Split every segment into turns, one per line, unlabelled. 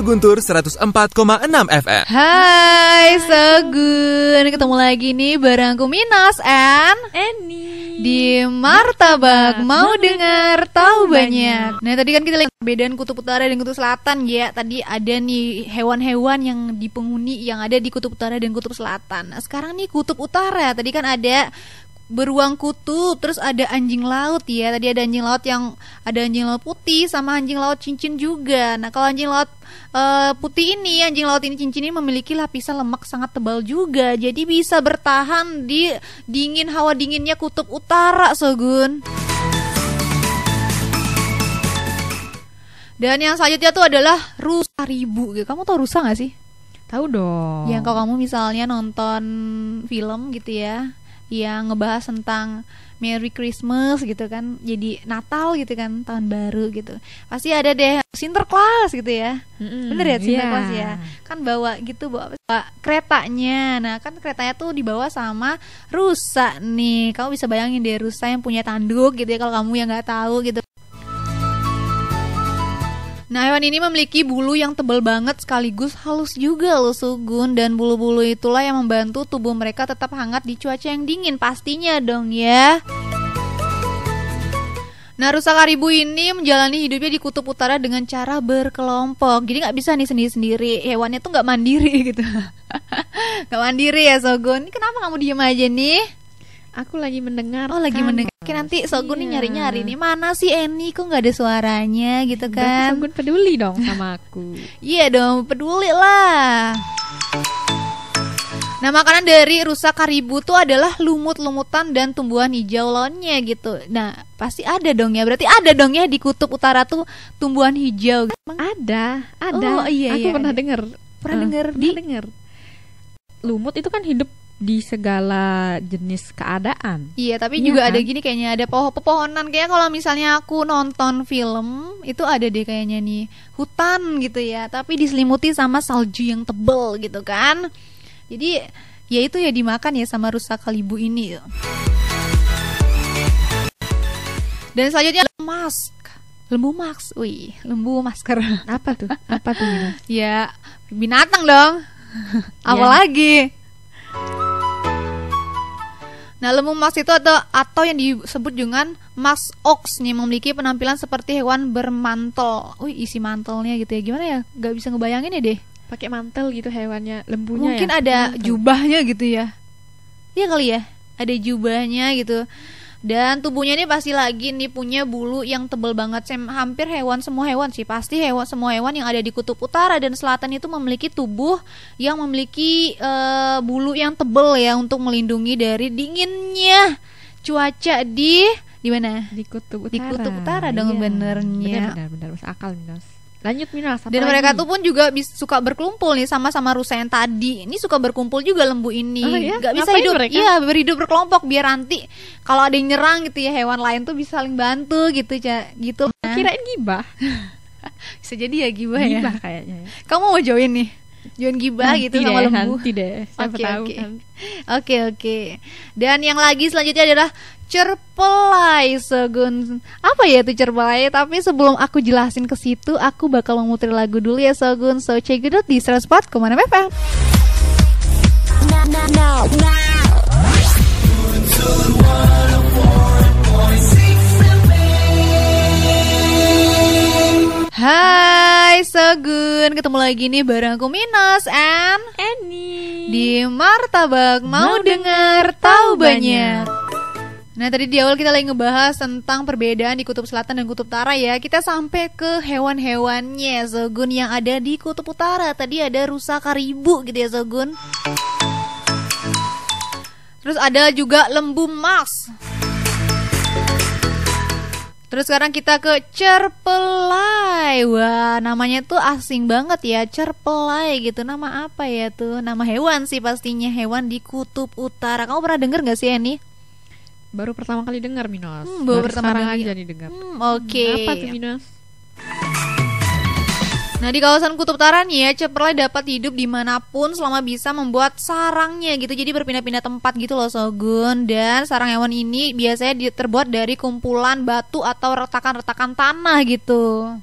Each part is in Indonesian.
Guntur 104,6 FM.
Hai Segun, ketemu lagi nih barengku Minas and
Eni
di Martabak Mau Dengar Tahu Banyak. Nah tadi kan kita lihat perbedaan kutub utara dan kutub selatan ya. Tadi ada nih hewan-hewan yang di penghuni yang ada di kutub utara dan kutub selatan. Nah sekarang nih kutub utara, tadi kan ada beruang kutub, terus ada anjing laut ya. Tadi ada anjing laut yang ada anjing laut putih sama anjing laut cincin juga. Nah kalau anjing laut putih ini, anjing laut ini cincin ini memiliki lapisan lemak sangat tebal juga, jadi bisa bertahan di dingin hawa dinginnya kutub utara, Sogun. Dan yang selanjutnya tuh adalah rusa karibu. Kamu tau rusa gak sih?
Tahu dong.
Yang kalau kamu misalnya nonton film gitu ya, yang ngebahas tentang Merry Christmas gitu kan, jadi Natal gitu kan, tahun baru gitu, pasti ada deh Sinterklas gitu ya. Bener ya Sinterklas ya, kan bawa gitu, bawa keretanya. Nah kan keretanya tuh dibawa sama rusa nih. Kamu bisa bayangin deh rusa yang punya tanduk gitu ya, kalau kamu yang nggak tahu gitu. Nah hewan ini memiliki bulu yang tebal banget sekaligus halus juga loh Sugun. Dan bulu-bulu itulah yang membantu tubuh mereka tetap hangat di cuaca yang dingin pastinya dong ya. Nah rusa karibu ini menjalani hidupnya di kutub utara dengan cara berkelompok. Jadi gak bisa nih sendiri-sendiri, hewannya tuh gak mandiri gitu. Gak mandiri ya Sugun. Ini kenapa kamu diem aja nih?
Aku lagi mendengar.
Oh lagi mendengar. Oke nanti Sogun nih nyari-nyari nih, mana sih Eni kok nggak ada suaranya gitu kan?
Sogun peduli dong sama aku.
Iya dong, peduli lah. Nah makanan dari rusa karibu tuh adalah lumut-lumutan dan tumbuhan hijau lainnya gitu. Nah pasti ada dong ya, berarti ada dong ya di kutub utara tuh tumbuhan hijau.
Ada.
Oh, iya,
aku
iya,
pernah
ada.
dengar.
Pernah dengar.
Lumut itu kan hidup di segala jenis keadaan.
Iya, tapi
Iya
juga
kan?
ada gini kayaknya, ada pepohonan. Kayak kalau misalnya aku nonton film, itu ada deh kayaknya nih hutan gitu ya, tapi diselimuti sama salju yang tebel gitu kan. Jadi ya itu ya dimakan ya sama rusa karibu ini. Dan selanjutnya lembu maks. Wih, lembu masker.
Apa tuh? Apa tuh? Mina?
Ya, binatang dong. Apalagi? Nah, lembu maks itu atau yang disebut dengan maks ox nih, memiliki penampilan seperti hewan bermantel. Wih, isi mantelnya gitu ya. Gimana ya? Gak bisa ngebayangin ya deh.
Pakai mantel gitu hewannya, lembunya.
Mungkin
ya?
ada
Mantel.
jubahnya gitu ya. Iya kali ya. Ada jubahnya gitu. Dan tubuhnya ini pasti lagi nih punya bulu yang tebal banget. Hampir semua hewan sih, pasti semua hewan yang ada di kutub utara dan selatan itu memiliki tubuh yang memiliki bulu yang tebal ya, untuk melindungi dari dinginnya cuaca di mana?
Di kutub utara.
Di kutub utara dong,
Iya.
benernya.
Benar masuk akal Minas. Lanjut Minas.
Dan mereka tuh pun juga suka berkumpul nih sama rusa yang tadi. Ini suka berkumpul juga lembu ini.
Oh, iya?
Gak bisa
Ngapain
hidup.
mereka?
Iya, berhidup berkelompok biar nanti kalau ada yang nyerang gitu ya, hewan lain tuh bisa saling bantu gitu, gitu. Nah,
Kirain gibah.
bisa jadi ya gibah ya.
Gibah kayaknya ya.
Kamu mau join nih? Join gibah gitu sama lembu.
Nanti deh. Siapa
Oke,
tahu
oke.
kan.
Oke. Dan yang lagi selanjutnya adalah cerpelai Sogun. Apa ya itu cerpelai? Tapi sebelum aku jelasin ke situ, aku bakal memutar lagu dulu ya Sogun. So check it out di 104,6 FM. Hai Sogun, ketemu lagi nih bareng aku Minas and
Eni.
di Martabak Mau Dengar Tahu Banyak. Nah tadi di awal kita lagi ngebahas tentang perbedaan di kutub selatan dan kutub utara ya. Kita sampai ke hewan-hewannya Sogun yang ada di kutub utara. Tadi ada rusa karibu gitu ya Sogun. Terus ada juga lembu maks. Terus sekarang kita ke cerpelai. Wah, namanya tuh asing banget ya, cerpelai gitu. Nama apa ya tuh? Nama hewan sih pastinya, hewan di kutub utara. Kamu pernah denger gak sih Eni?
Baru pertama kali dengar Minos.
Baru pertama
sekarang
kali.
aja didengar.
Oke.
Apa tuh Minos?
Nah di kawasan kutub utara nih ya, cerpelai dapat hidup dimanapun selama bisa membuat sarangnya gitu. Jadi berpindah-pindah tempat gitu loh Sogun. Dan sarang hewan ini biasanya terbuat dari kumpulan batu atau retakan-retakan tanah gitu.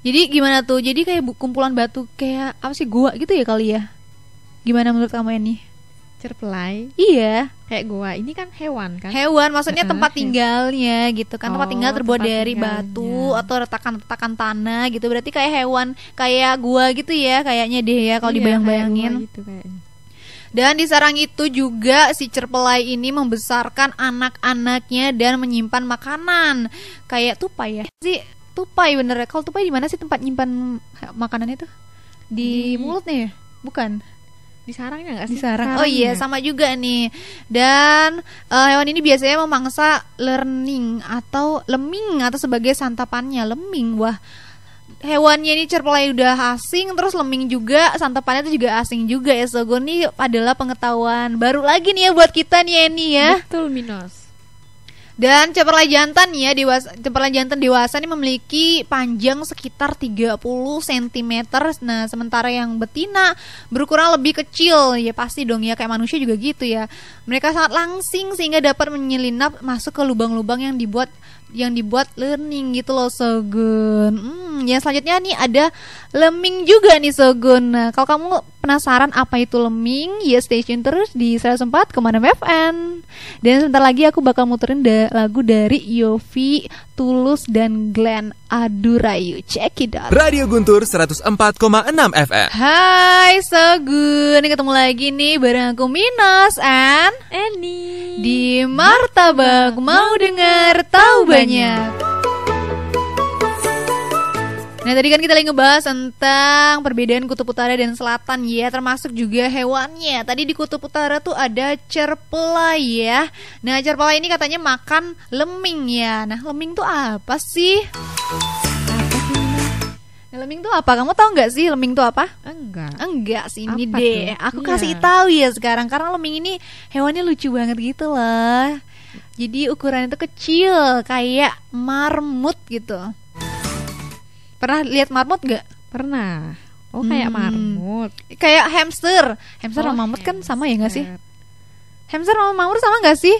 Jadi gimana tuh? Jadi kayak kumpulan batu kayak apa sih, gua gitu ya kali ya? Gimana menurut kamu ini?
Cerpelai
Iya,
kayak gua ini kan hewan kan.
hewan maksudnya tempat tinggalnya gitu kan. Tempat
Oh,
tinggal terbuat
tempat
dari
tinggalnya.
batu atau retakan-retakan tanah gitu. Berarti kayak hewan, kayak gua gitu ya kayaknya deh ya kalau
Iya,
dibayang-bayangin.
kayak gua gitu kayaknya.
Dan di sarang itu juga si cerpelai ini membesarkan anak-anaknya dan menyimpan makanan. Kayak tupai ya. Si tupai bener ya. Kalau tupai di mana sih tempat nyimpan makanannya tuh? Di
Di-
mulutnya ya? Bukan.
Di sarangnya nggak
Di
sih?
sarang. Oh iya,
Sarangnya.
sama juga nih. Dan hewan ini biasanya memangsa learning atau lemming atau sebagai santapannya. Lemming, wah. Hewannya ini cerpelai udah asing, terus lemming juga, santapannya itu juga asing juga ya. Sogo ini adalah pengetahuan baru lagi nih ya buat kita nih Eni ya.
Betul, Minos.
Dan cerpelai jantan ya, cerpelai jantan dewasa ini memiliki panjang sekitar 30 cm. Nah, sementara yang betina berukuran lebih kecil. Ya pasti dong ya, kayak manusia juga gitu ya. Mereka sangat langsing sehingga dapat menyelinap masuk ke lubang-lubang yang dibuat learning gitu loh Sogun. Yang selanjutnya nih ada lemming juga nih Sogun. Nah, kalau kamu penasaran apa itu lemming, ya stay tune terus di 104,6 FM. Dan sebentar lagi aku bakal muterin lagu dari Yofi, Tulus dan Glenn Adurayu. Check it out.
Radio Guntur 104,6 FM.
Hai Sogun, ketemu lagi nih bareng aku Minos and
Eni.
di Martabak mau dengar tahu banyak. Nah tadi kan kita lagi ngebahas tentang perbedaan kutub utara dan selatan ya, termasuk juga hewannya. Tadi di kutub utara tuh ada cerpelai ya. Nah cerpelai ini katanya makan lemming ya. Nah lemming tuh apa sih? Nah, lemming tuh apa? Kamu tahu nggak sih lemming tuh apa?
Enggak.
Enggak sih, ini
Apa
deh.
tuh?
Aku
Iya.
kasih tahu ya sekarang karena lemming ini hewannya lucu banget gitu lah. Jadi ukurannya tuh kecil kayak marmut gitu. Pernah lihat marmut gak?
Pernah. Oh, kayak marmut.
Kayak hamster. Hamster
Oh,
sama mamut kan sama ya gak sih?
hamster.
Hamster sama mamut sama gak sih?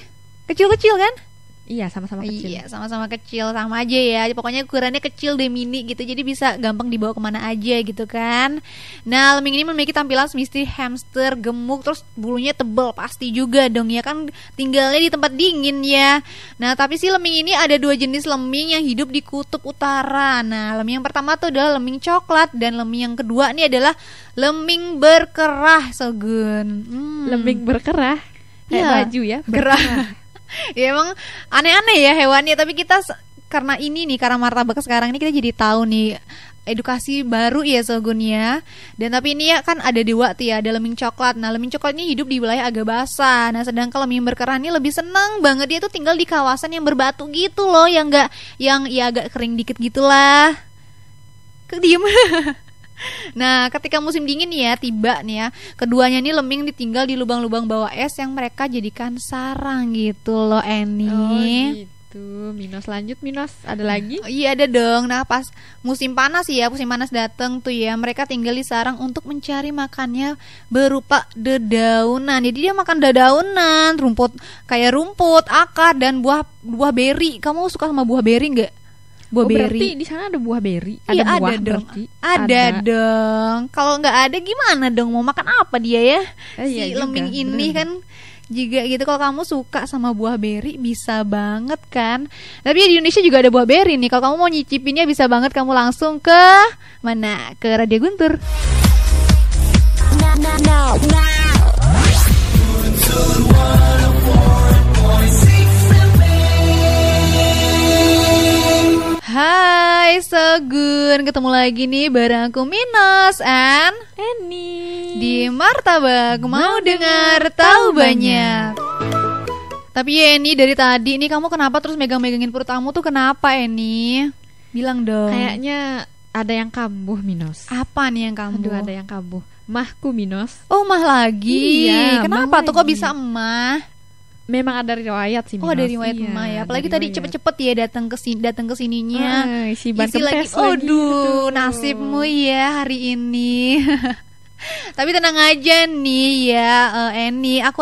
Kecil-kecil kan?
Iya, sama-sama kecil.
Iya, sama-sama kecil, sama aja ya. Pokoknya ukurannya kecil deh, mini gitu. Jadi bisa gampang dibawa kemana aja gitu kan. Nah, lemming ini memiliki tampilan semistir hamster, gemuk, terus bulunya tebal pasti juga dong ya kan. Tinggalnya di tempat dingin ya. Nah, tapi si lemming ini ada dua jenis lemming yang hidup di kutub utara. Nah, lemming yang pertama tuh adalah lemming coklat dan lemming yang kedua ini adalah lemming berkerah, Sogun.
Lemming berkerah. Kayak
Iya,
baju ya.
gerah. Ya emang aneh-aneh ya hewannya, tapi kita karena ini nih, karena martabak sekarang ini kita jadi tahu nih edukasi baru ya Sogun ya. Dan tapi ini ya kan ada dua tuh ya, ada lemming coklat. Nah lemming coklat ini hidup di wilayah agak basah. Nah sedangkan lemming berkerah ini lebih senang banget, dia tuh tinggal di kawasan yang berbatu gitu loh, yang enggak, yang ya agak kering dikit gitulah. Diem. Nah, ketika musim dingin nih ya tiba nih ya, keduanya nih lemming ditinggal di lubang-lubang bawah es yang mereka jadikan sarang gitu loh Eni.
Oh, gitu. Minos, lanjut Minos. Ada lagi?
Oh, iya ada dong. Nah pas musim panas ya, musim panas datang tuh ya, mereka tinggal di sarang untuk mencari makannya berupa dedaunan. Jadi dia makan dedaunan, rumput kayak rumput, akar dan buah beri. Kamu suka sama buah beri nggak? Buah
Oh, berarti
beri.
di sana ada buah beri.
Iya
Ada buah
ada dong.
berarti.
Ada dong. Kalau nggak ada gimana dong? Mau makan apa dia ya?
Iya
Si
juga,
lemming ini
bener.
kan juga gitu. Kalau kamu suka sama buah beri bisa banget kan. Tapi di Indonesia juga ada buah beri nih. Kalau kamu mau nyicipinnya bisa banget kamu langsung ke mana? Ke Radio Guntur. Hai Sogun, ketemu lagi nih bareng aku Minos and
Eni.
di Martabak mau dengar tahu banyak. Tapi ya Eni, dari tadi nih kamu kenapa terus megang-megangin perut kamu tuh kenapa Eni? Bilang dong.
Kayaknya ada yang kambuh Minos.
Apa nih yang kamu?
Aduh, ada yang kambuh. Mahku Minos.
Oh emah lagi.
Iya,
Kenapa
emah
tuh kok
lagi.
bisa emah?
Memang ada riwayat sih
Oh
Minos.
ada riwayat
Iya,
emah ya.
ada
Apalagi tadi
riwayat.
cepet-cepet ya datang ke sininya.
Si ban
Isi lagi.
kempes lagi.
Aduh,
Aduh.
nasibmu ya hari ini. Tapi tenang aja nih ya, Eni, aku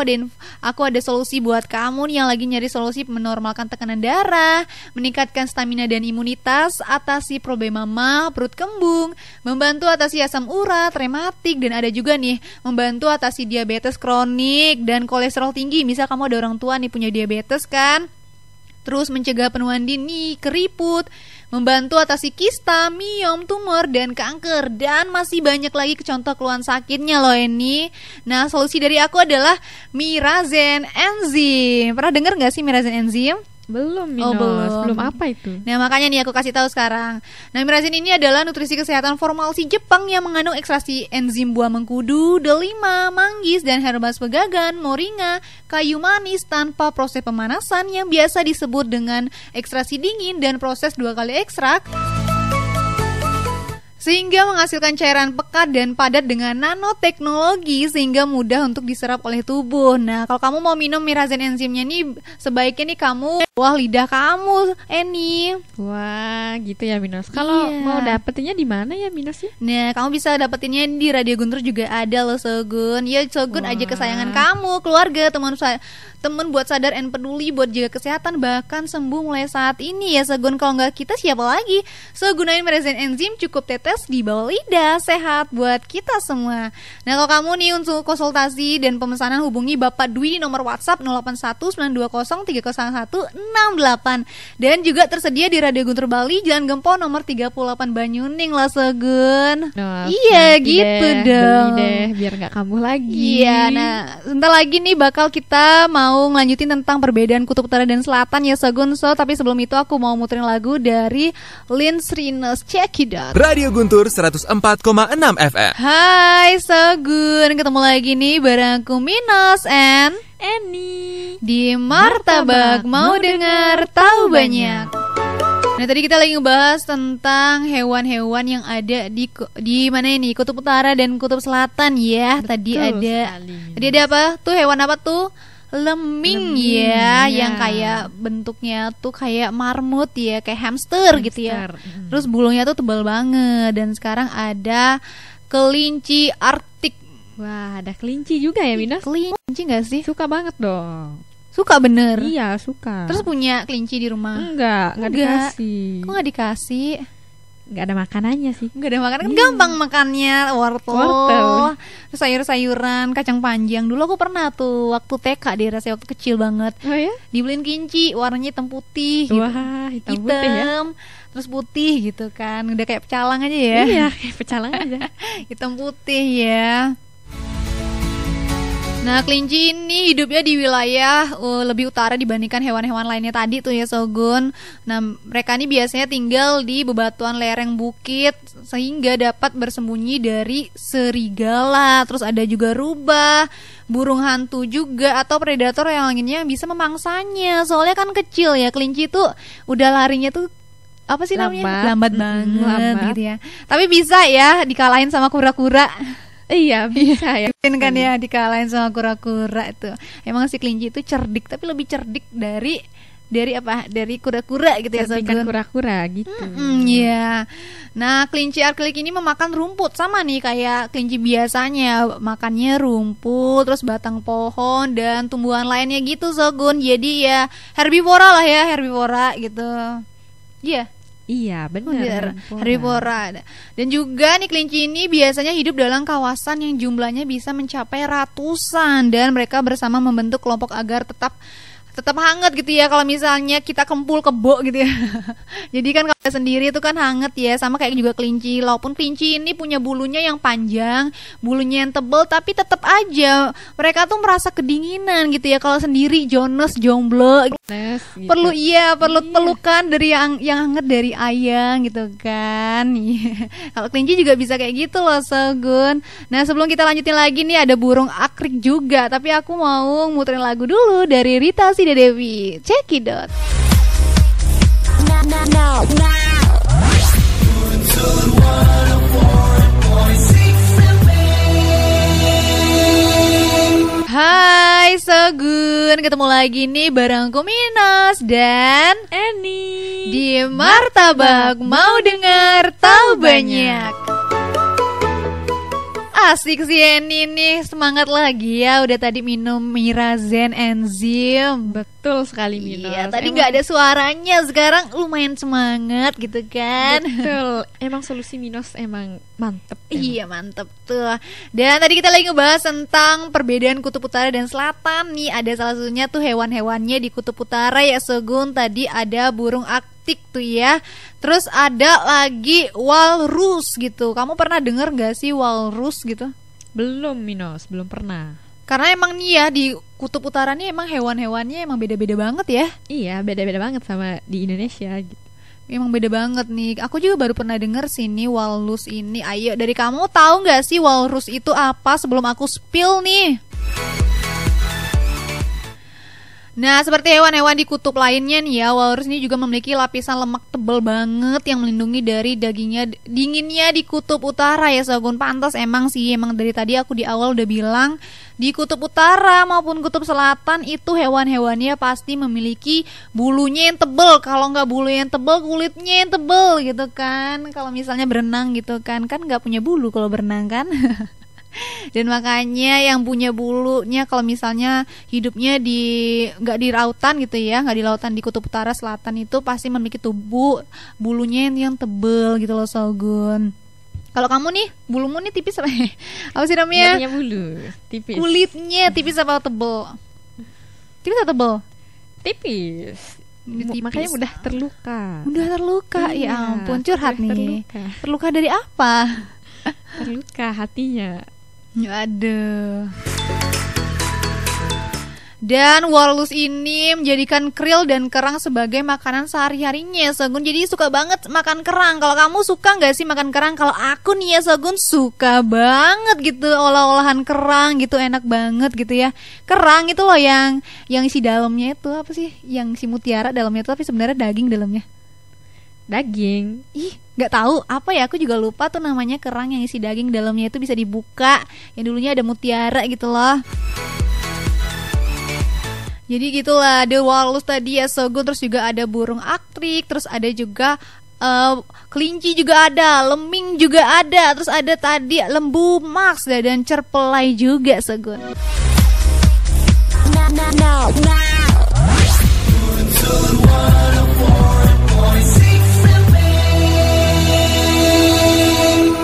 ada solusi buat kamu nih yang lagi nyari solusi menormalkan tekanan darah, meningkatkan stamina dan imunitas, atasi problema mah, perut kembung, membantu atasi asam urat, rematik, dan ada juga nih membantu atasi diabetes kronik dan kolesterol tinggi. Misal kamu ada orang tua nih punya diabetes kan, terus mencegah penuaan dini, keriput, membantu atasi kista, miom, tumor, dan kanker. Dan masih banyak lagi contoh keluhan sakitnya loh ini. Nah, solusi dari aku adalah Mirazen Enzim. Pernah dengar gak sih Mirazen Enzim?
Belum, Minos. Belum apa itu?
Nah, makanya nih aku kasih tahu sekarang. Nah, Mirazen ini adalah nutrisi kesehatan formulasi Jepang yang mengandung ekstraksi enzim buah mengkudu, delima, manggis, dan herbas pegagan, moringa, kayu manis tanpa proses pemanasan yang biasa disebut dengan ekstraksi dingin dan proses 2 kali ekstrak, sehingga menghasilkan cairan pekat dan padat dengan nanoteknologi sehingga mudah untuk diserap oleh tubuh. Nah, kalau kamu mau minum Mirazen Enzimnya nih, sebaiknya nih kamu wah lidah kamu, Eni.
Wah, gitu ya, Minos. Kalau mau dapetinnya di mana ya, Minos ya?
Nah, kamu bisa dapetinnya di Radio Guntur juga ada loh, Sogun. Ya, Sogun aja kesayangan kamu, keluarga, teman buat sadar and peduli buat jaga kesehatan bahkan sembuh mulai saat ini ya, Sogun. Kalau nggak kita siapa lagi? So, gunain Mirazen Enzim, cukup tetes di bawah lidah, sehat buat kita semua. Nah, kalau kamu nih untuk konsultasi dan pemesanan hubungi Bapak Dwi di nomor WhatsApp 081920300168 dan juga tersedia di Radio Guntur Bali, Jalan Gempol nomor 38 Banyuning lah, Sogun. Iya, gitu dong.
Beli deh, biar nggak kambuh lagi.
Iya, nah sebentar lagi nih bakal kita mau ngelanjutin tentang perbedaan kutub utara dan selatan ya, Sogun. So, tapi sebelum itu aku mau muterin lagu dari Lins Rinus, Check It Out.
Radio Guntur 104,6 FM.
Hai Sogun, ketemu lagi nih bareng aku Minos and
Eni
di Martabak Mau Dengar Tahu Banyak. Nah, tadi kita lagi ngebahas tentang hewan-hewan yang ada di mana ini? Kutub utara dan kutub selatan ya. Tadi ada apa? Tuh hewan apa tuh? Lemming ya, yang kayak bentuknya tuh kayak marmut ya, kayak hamster gitu ya. Terus bulunya tuh tebal banget. Dan sekarang ada kelinci Arktik.
Wah, ada kelinci juga ya, Minos?
Kelinci gak sih?
Suka banget dong.
Suka bener?
Iya, suka.
Terus punya kelinci di rumah?
Enggak dikasih.
Kok gak dikasih?
Nggak ada makanannya sih.
Nggak ada makanan, kan gampang makannya. Wortel. Terus sayur-sayuran, kacang panjang. Dulu aku pernah tuh waktu TK di rasanya waktu kecil banget.
Oh ya?
Dibeliin kelinci, warnanya hitam putih.
Wah, hitam putih ya?
Terus putih gitu kan. Udah kayak pecalang aja ya.
Iya, kayak pecalang aja.
Hitam putih ya. Nah, kelinci ini hidupnya di wilayah lebih utara dibandingkan hewan-hewan lainnya tadi tuh ya, Sogun. Nah, mereka ini biasanya tinggal di bebatuan lereng bukit sehingga dapat bersembunyi dari serigala. Terus ada juga rubah, burung hantu juga, atau predator yang lainnya bisa memangsanya. Soalnya kan kecil ya, kelinci tuh udah larinya tuh apa sih namanya? Lambat banget gitu ya. Tapi bisa ya dikalahin sama kura-kura.
Iya, bisa ya.
Kan ya dikalahin sama kura-kura itu. Emang si kelinci itu cerdik, tapi lebih cerdik dari apa? Dari kura-kura gitu ya,
Cerdikan kura-kura gitu.
Iya. Nah, kelinci Arktik ini memakan rumput sama nih kayak kelinci biasanya, makannya rumput, terus batang pohon dan tumbuhan lainnya gitu, Sogun. Jadi ya herbivora lah ya, herbivora gitu. Iya.
Iya, benar.
Herbivora. Dan juga nih kelinci ini biasanya hidup dalam kawasan yang jumlahnya bisa mencapai ratusan dan mereka bersama membentuk kelompok agar tetap hangat gitu ya. Kalau misalnya kita kempul kebo gitu ya. Jadi kan kalau sendiri itu kan hangat ya, sama kayak juga kelinci. Walaupun kelinci ini punya bulunya yang panjang, bulunya yang tebal, tapi tetap aja mereka tuh merasa kedinginan gitu ya kalau sendiri, jomblo gitu. Perlu pelukan dari yang hangat dari ayang gitu kan. Kalau kelinci juga bisa kayak gitu loh, Sogun. Nah, sebelum kita lanjutin lagi nih ada burung Arktik juga, tapi aku mau muterin lagu dulu dari Rita Sida Dewi. Check it out. Hai Sogun, ketemu lagi nih barengku Minos dan
Eni
di Martabak Mau Dengar Tahu Banyak. Asik sih Eni nih, semangat lagi ya. Udah tadi minum Mirazen enzim.
Betul sekali Minos.
Iya, tadi nggak ada suaranya, sekarang lumayan semangat gitu kan.
Betul. Emang solusi Minos emang mantep.
Iya mantep tuh. Dan tadi kita lagi ngebahas tentang perbedaan kutub utara dan selatan nih. Ada salah satunya tuh hewan-hewannya di kutub utara ya Sogun. Tadi ada burung Arktik tuh ya. Terus ada lagi walrus gitu. Kamu pernah denger gak sih walrus gitu?
Belum Minos, belum pernah.
Karena emang nih ya di kutub utara nih emang hewan-hewannya emang beda-beda banget ya.
Iya, beda-beda banget sama di Indonesia gitu.
Emang beda banget nih. Aku juga baru pernah denger sih nih walrus ini. Ayo dari kamu tahu nggak sih walrus itu apa sebelum aku spill nih? Nah, seperti hewan-hewan di kutub lainnya nih ya, walrus ini juga memiliki lapisan lemak tebal banget yang melindungi dari dinginnya di kutub utara ya Sogun. Pantas emang sih, emang dari tadi aku di awal udah bilang di kutub utara maupun kutub selatan itu hewan-hewannya pasti memiliki bulunya yang tebal. Kalau nggak bulu yang tebal, kulitnya yang tebal gitu kan. Kalau misalnya berenang gitu kan nggak punya bulu kalau berenang kan. Dan makanya yang punya bulunya kalau misalnya hidupnya nggak di lautan gitu ya, nggak di lautan di kutub utara selatan itu pasti memiliki tubuh bulunya yang tebel gitu loh Sogun. Kalau kamu nih bulumu nih tipis apa? Apa sih namanya?
Nggak punya bulu, tipis.
Kulitnya tipis apa tebel? Tipis atau tebel?
Tipis.
Tipis.
Makanya mudah terluka.
Mudah terluka,
Iya,
ya ampun curhat nih.
terluka.
Terluka dari apa?
Terluka hatinya.
Aduh. Dan walrus ini menjadikan krill dan kerang sebagai makanan sehari-harinya Sogun. Jadi suka banget makan kerang. Kalau kamu suka nggak sih makan kerang? Kalau aku nih ya Sogun suka banget gitu olah-olahan kerang gitu, enak banget gitu ya. Kerang itu loh yang isi dalamnya itu apa sih? Yang si mutiara dalamnya itu tapi sebenarnya daging dalamnya.
Daging.
Ih, nggak tahu apa ya, aku juga lupa tuh namanya kerang yang isi daging dalamnya itu bisa dibuka. Yang dulunya ada mutiara gitu loh. Jadi gitulah, ada walrus tadi ya Sogun, terus juga ada burung Arktik, terus ada juga kelinci juga ada, lemming juga ada, terus ada tadi lembu Max dan cerpelai juga Sogun.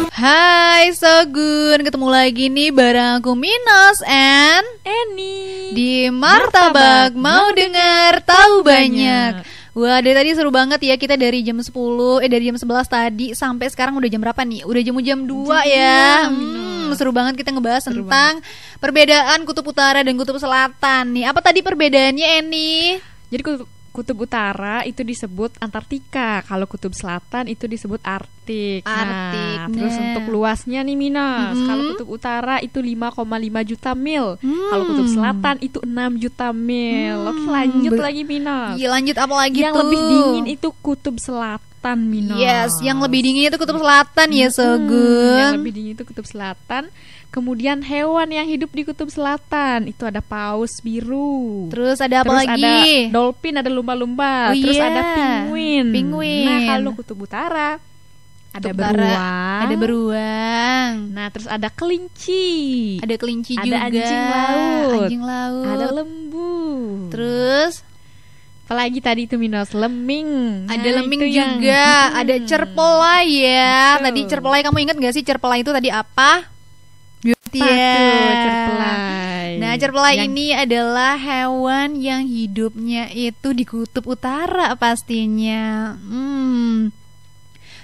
Hai Sogun, ketemu lagi nih bareng aku Minos and
Eni
di Martabak mau dengar tahu banyak. Wah, dari tadi seru banget ya, kita dari jam 10 dari jam 11 tadi sampai sekarang udah jam berapa nih? Udah jam 2 ya. Seru banget kita ngebahas tentang perbedaan kutub utara dan kutub selatan nih. Apa tadi perbedaannya Eni?
Jadi kutub utara itu disebut Antartika, kalau kutub selatan itu disebut Arktik.
Arktik.
Nah, terus untuk luasnya nih Minas, kalau kutub utara itu 5,5 juta mil, kalau kutub selatan itu 6 juta mil. Oke, lanjut lagi Minas.
Iya, lanjut apa lagi
yang
tuh?
lebih dingin itu kutub selatan Minas.
Yes, yang lebih dingin itu kutub selatan ya Sogun.
Yang lebih dingin itu kutub selatan. Kemudian hewan yang hidup di kutub selatan itu ada paus biru.
Terus ada apa
Terus
lagi?
ada dolphin, ada lumba-lumba.
Oh,
Terus
iya.
ada penguin.
Penguin.
Nah, kalau kutub utara ada
Kutub utara,
beruang.
ada beruang.
Nah, terus ada kelinci.
Ada kelinci
Ada
juga.
anjing laut.
Anjing laut.
Ada lembu.
Terus
apalagi tadi itu Minos, lemming.
ada
Nah,
lemming
itu yang-
juga, ada cerpelai ya.
Betul.
Tadi cerpelai, kamu ingat gak sih cerpelai itu tadi apa?
Apa tuh cerpelai?
Nah, cerpelai
Yang-
ini adalah hewan yang hidupnya itu di kutub utara pastinya.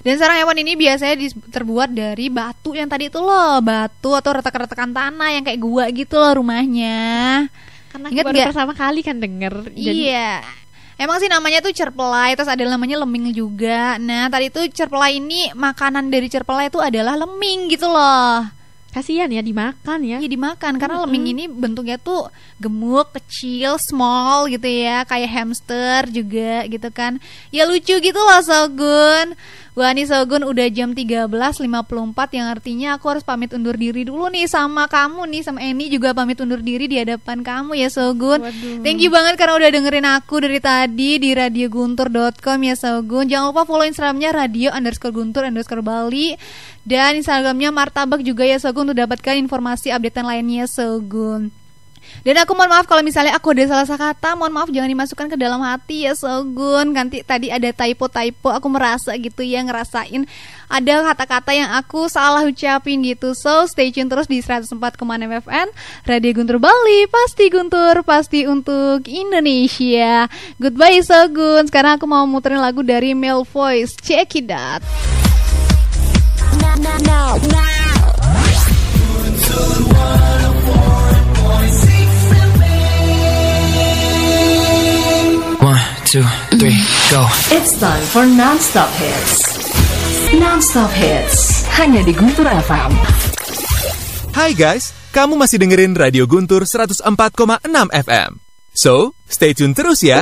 Dan sarang hewan ini biasanya terbuat dari batu yang tadi itu loh, batu atau retakan-retakan tanah yang kayak gua gitu loh rumahnya.
Karena
Ingat
baru
nggak?
pertama kali kan denger. Jadi
Iya. Emang sih namanya tuh cerpelai, terus ada namanya lemming juga. Nah, tadi tuh cerpelai ini makanan dari cerpelai itu adalah lemming gitu loh.
kasihan ya dimakan ya.
Iya dimakan karena lemming ini bentuknya tuh gemuk, kecil, small gitu ya, kayak hamster juga gitu kan. Ya lucu gitu loh Sogun. Wah nih Sogun udah jam 13.54 yang artinya aku harus pamit undur diri dulu nih sama kamu nih, sama Eni juga pamit undur diri di hadapan kamu ya Sogun.
Waduh.
Thank you banget karena udah dengerin aku dari tadi di radioguntur.com ya Sogun. Jangan lupa follow Instagramnya radio_guntur_bali. Dan Instagramnya Martabak juga ya Sogun, untuk dapatkan informasi updatean lainnya Sogun. Dan aku mohon maaf kalau misalnya aku ada salah kata, mohon maaf, jangan dimasukkan ke dalam hati ya Sogun. Nanti tadi ada typo, aku merasa gitu ya, ngerasain ada kata-kata yang aku salah ucapin gitu. So stay tune terus di 104,6 FM Radio Guntur Bali, pasti Guntur, pasti untuk Indonesia. Goodbye Sogun. Sekarang aku mau muterin lagu dari Male Voice, Check It Out. Now.
1, 2, 3, go.
It's time for Non-Stop Hits. Non-Stop Hits hanya di Guntur FM.
Hai guys, kamu masih dengerin Radio Guntur 104,6 FM. So, stay tune terus ya.